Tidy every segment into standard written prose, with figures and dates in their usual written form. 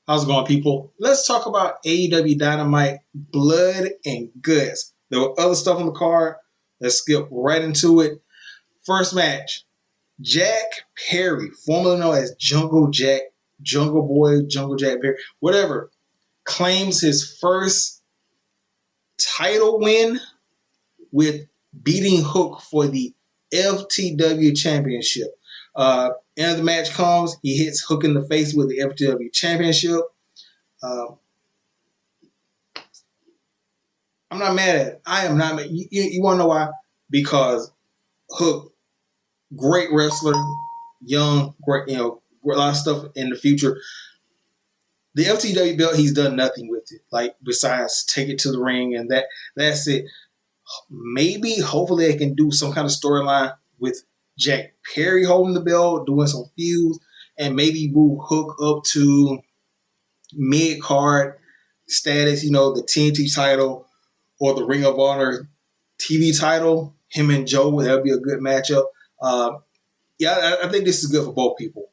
How's it going, people? Let's talk about AEW Dynamite Blood and Guts. There were other stuff on the card. Let's skip right into it. First match, Jack Perry, formerly known as Jungle Jack, Jungle Boy, Jungle Jack Perry, whatever, claims his first title win with beating Hook for the FTW Championship. End of the match comes, he hits Hook in the face with the FTW Championship. Uh, I'm not mad at it. I am not mad. You want to know why? Because Hook, great wrestler, young, great, a lot of stuff in the future. The FTW belt, he's done nothing with it. Like besides take it to the ring, and that's it. Maybe, hopefully, they can do some kind of storyline with Jack Perry holding the belt, doing some feuds, and maybe move Hook up to mid card status. The TNT title or the Ring of Honor TV title. Him and Joe, that would be a good matchup. Yeah, I think this is good for both people.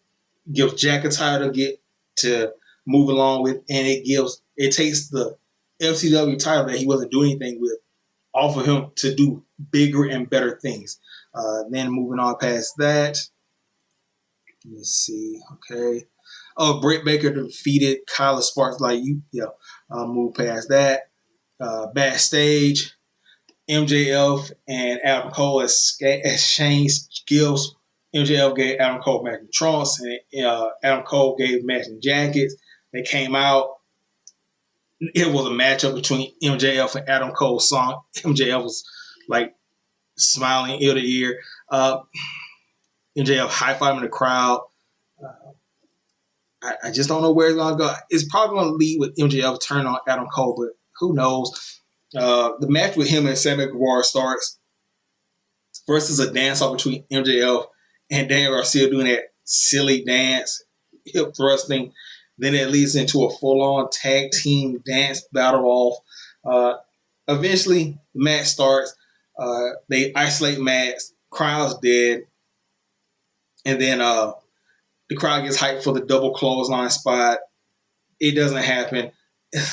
Gives Jack a title to get to move along with, and it takes the FCW title that he wasn't doing anything with off of him to do bigger and better things. Then moving on past that, let's see. Okay. Oh, Britt Baker defeated Kyla Sparks. Move past that. Backstage, MJF and Adam Cole exchanged gifts. MJF gave Adam Cole matching trunks, and Adam Cole gave matching jackets. They came out. It was a matchup between MJF and Adam Cole's song. MJF was like smiling ear to ear. MJF high fiving in the crowd. I just don't know where it's going to go. It's probably going to lead with MJF turn on Adam Cole, but who knows? The match with him and Sammy Guevara starts. First is a dance off between MJF and Daniel Garcia doing that silly dance, hip thrusting. Then it leads into a full-on tag team dance battle off. Eventually, the match starts. They isolate Max. Crowd's dead. And then the crowd gets hyped for the double clothesline spot. It doesn't happen.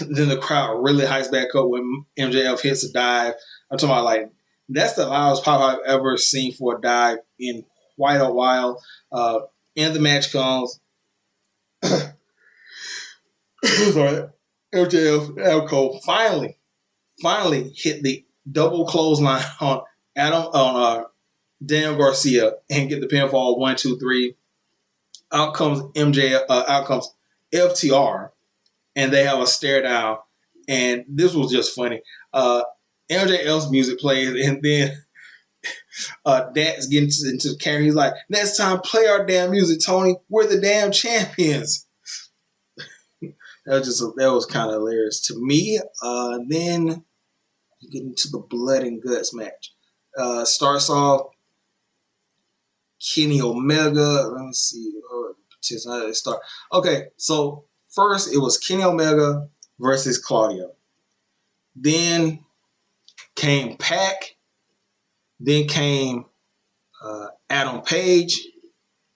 Then the crowd really hypes back up when MJF hits a dive. I'm talking about that's the loudest pop I've ever seen for a dive in quite a while. And the match comes. Sorry, MJF Adam Cole finally hit the double clothesline on Daniel Garcia and get the pinfall 1, 2, 3. Out comes out comes FTR, and they have a stare down. And this was just funny. MJF's music plays, and then Dax gets into the camera. He's like, "Next time, play our damn music, Tony. We're the damn champions." That was kind of hilarious to me. Then you get into the Blood and Guts match. Starts off Kenny Omega. Let me see. Start. Okay, so first it was Kenny Omega versus Claudio. Then came Pac. Then came Adam Page.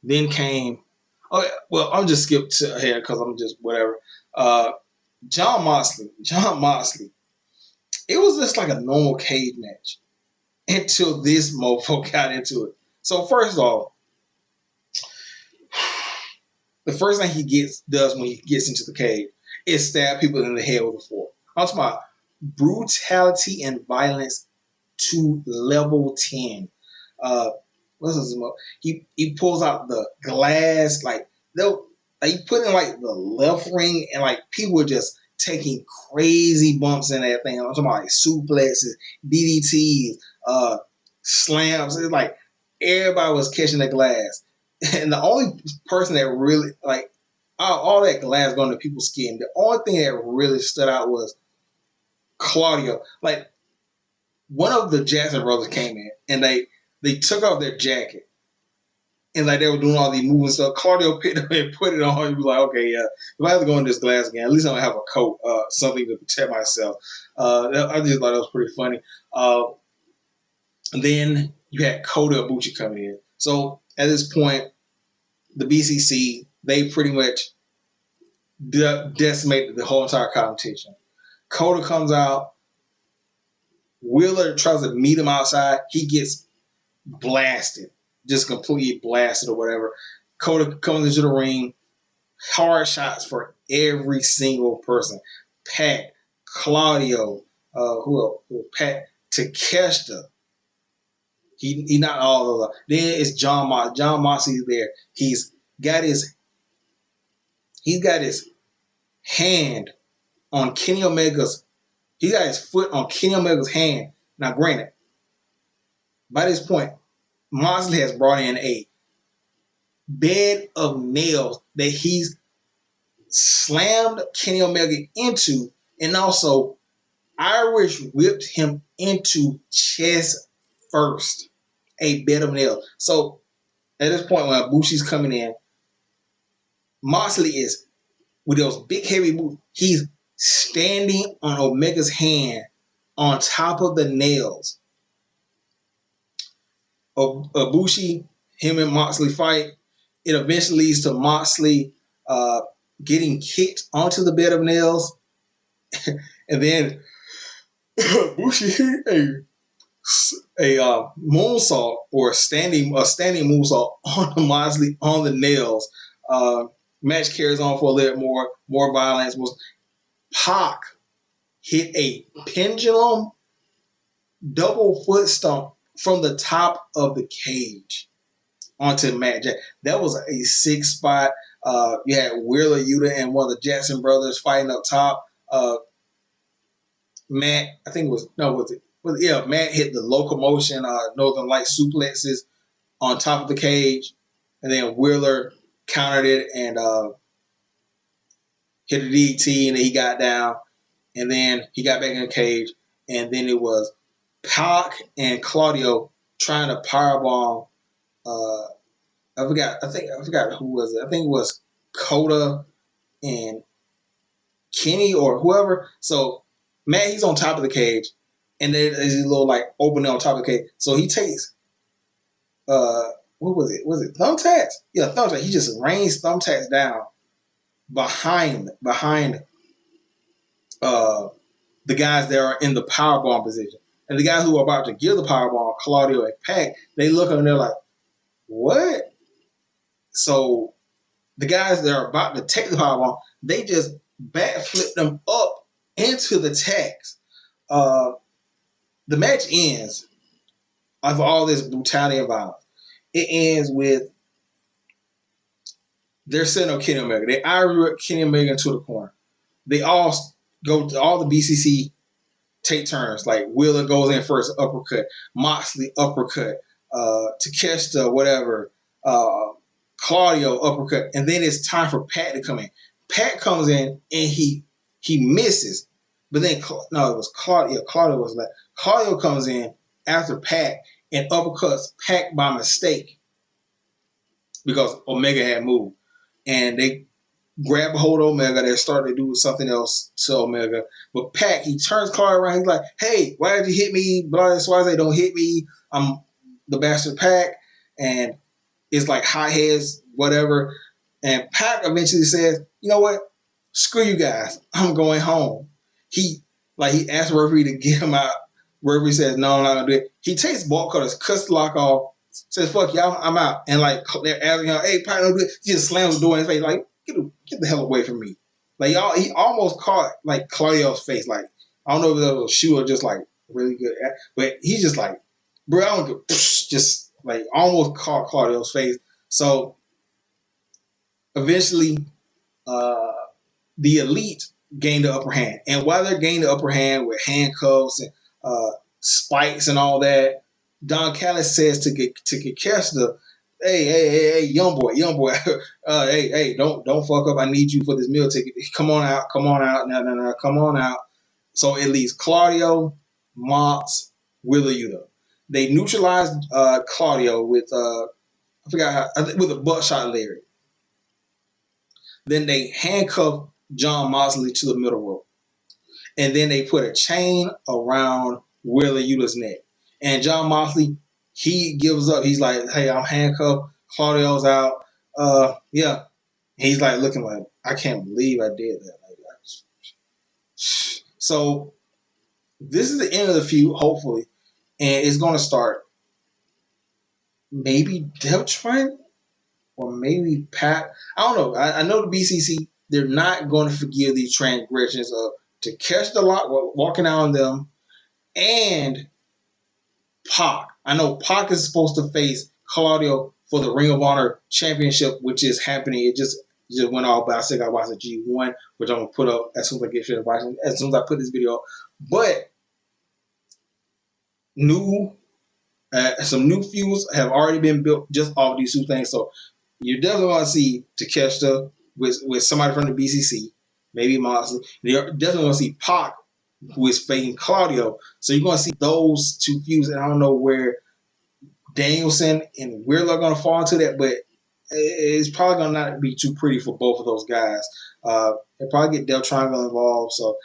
Then came. Okay, well, I'm just skipped ahead because I'm just whatever. John Moxley. It was just like a normal cage match until this mofo got into it. So first off, the first thing he does when he gets into the cage is stab people in the head with a fork. I'm talking about brutality and violence to level 10. What's his name? He pulls out the glass, he put in the left ring, and people were just taking crazy bumps in that thing. I'm talking about suplexes, DDTs, slams. It's like everybody was catching the glass. And the only person that really, all that glass going to people's skin, the only thing that really stood out was Claudio. One of the Jackson brothers came in, and they took off their jacket. And they were doing all these moving stuff. Claudio picked it up and put it on. He was like, okay, yeah, if I have to go in this glass again, at least I'm going to have a coat, something to protect myself. I just thought that was pretty funny. And then you had Kota Ibushi coming in. So at this point, the BCC, they pretty much decimated the whole entire competition. Kota comes out. Wheeler tries to meet him outside. He gets blasted, just completely blasted or whatever. Kota comes into the ring. Hard shots for every single person. Pat, Claudio, who else? Pat, Takeshita. He not all of them. Then it's John Moxley. John Moxley's there. Got his he's got his hand on Kenny Omega's. He got his foot on Kenny Omega's hand. Now, granted, by this point, Moxley has brought in a bed of nails that he's slammed Kenny Omega into, and also Irish whipped him into chest first. A bed of nails. So at this point, when Ibushi's coming in, Moxley is with those big heavy boots. He's standing on Omega's hand on top of the nails. Ibushi, him and Moxley fight. It eventually leads to Moxley getting kicked onto the bed of nails, and then Ibushi hit a moonsault or a standing moonsault on Moxley on the nails. Match carries on for a little more violence. Pac hit a pendulum double foot stomp from the top of the cage onto Matt Jackson. That was a sick spot. You had Wheeler Yuta and one of the Jackson brothers fighting up top. Matt, I think Matt hit the locomotion, Northern Light suplexes on top of the cage, and then Wheeler countered it and hit a DT, and then he got down, and then he got back in the cage, and then it was Pac and Claudio trying to powerbomb. I forgot who was it. I think it was Kota and Kenny or whoever. So Matt, he's on top of the cage, and there's a little like opening on top of the cage. So he takes what was it? Was it thumbtacks? Yeah, thumbtacks. He just rains thumbtacks down behind the guys that are in the powerbomb position. And the guys who are about to give the powerbomb, Claudio and Pac, they look at him and they're like, what? So the guys that are about to take the powerbomb, they just backflip them up into the tacks. The match ends of all this brutality and violence. It ends with they're setting up Kenny Omega. They Irish Kenny Omega into the corner. They all go to all the BCC take turns. Like Wheeler goes in first, uppercut. Moxley uppercut. Takeshita, whatever. Claudio uppercut. And then it's time for Pat to come in. Pat comes in and he misses. But then it was Claudio. Claudio comes in after Pat and uppercuts Pac by mistake because Omega had moved. And they grab a hold of Omega. They're starting to do something else to Omega. But Pac, he turns Claudio around. He's like, hey, why did you hit me? Blah, that's why they don't hit me. I'm the bastard Pac. And it's like hot heads, whatever. And Pac eventually says, you know what? Screw you guys. I'm going home. He asked the referee to get him out. Referee says, no, I'm not going to do it. He takes Bolt Cutters, cuts the lock off, says, fuck y'all, I'm out. And like, they're asking him, hey, Pac, don't do it. He just slams the door in his face, like, get the hell away from me. Like, he almost caught, like, Claudio's face. Like, I don't know if that was a shoe or just, like, really good. But he's just like, bro, I don't go, just, like, almost caught Claudio's face. So, eventually, the Elite gained the upper hand. And while they're gaining the upper hand with handcuffs and spikes and all that, Don Callis says to Kekesta, hey, young boy, hey, don't fuck up. I need you for this meal ticket. Come on out, no, come on out. So it leaves Claudio, Mox, Wheeler Yuta. They neutralized Claudio with with a buckshot lariat. Then they handcuffed John Moxley to the middle rope. And then they put a chain around Wheeler Yuta's neck. And John Moxley, he gives up. He's like, hey, I'm handcuffed. Claudio's out. Yeah. He's like looking like, I can't believe I did that. So this is the end of the feud, hopefully, and it's going to start maybe Deltron or maybe Pat. I don't know. I know the BCC, they're not going to forgive these transgressions of to catch the lock walking out on them and Pac. I know Pac is supposed to face Claudio for the Ring of Honor Championship, which is happening. It just went off, but I still got to watch the G1, which I'm gonna put up as soon as I get finished watching. As soon as I put this video up, but new some new feuds have already been built just off these two things. So you're definitely going to see Takeshita with somebody from the BCC, maybe Moxley. You're definitely going to see Pac, who is fighting Claudio. So you're going to see those two feuds, and I don't know where Danielson and Wheeler are going to fall into that, but it's probably going to not be too pretty for both of those guys. They'll probably get Del Triangle involved. So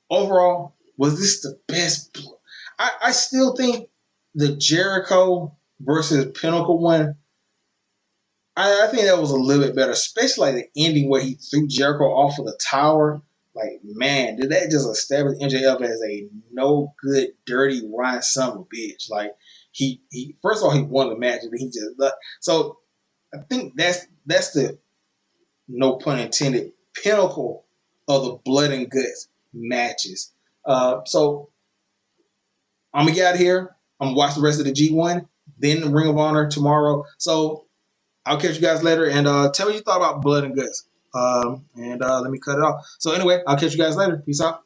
overall, was this the best? I still think the Jericho versus Pinnacle one, I think that was a little bit better, especially like the ending where he threw Jericho off of the tower. Like, man, did that just establish MJF as a no good, dirty, rotten son of a bitch? Like, he first of all he won the match, and he just so I think that's the no pun intended pinnacle of the blood and guts matches. So I'm gonna get out of here. I'm gonna watch the rest of the G1, then the Ring of Honor tomorrow. So I'll catch you guys later, and tell me what you thought about Blood and Guts. And let me cut it off. So anyway, I'll catch you guys later. Peace out.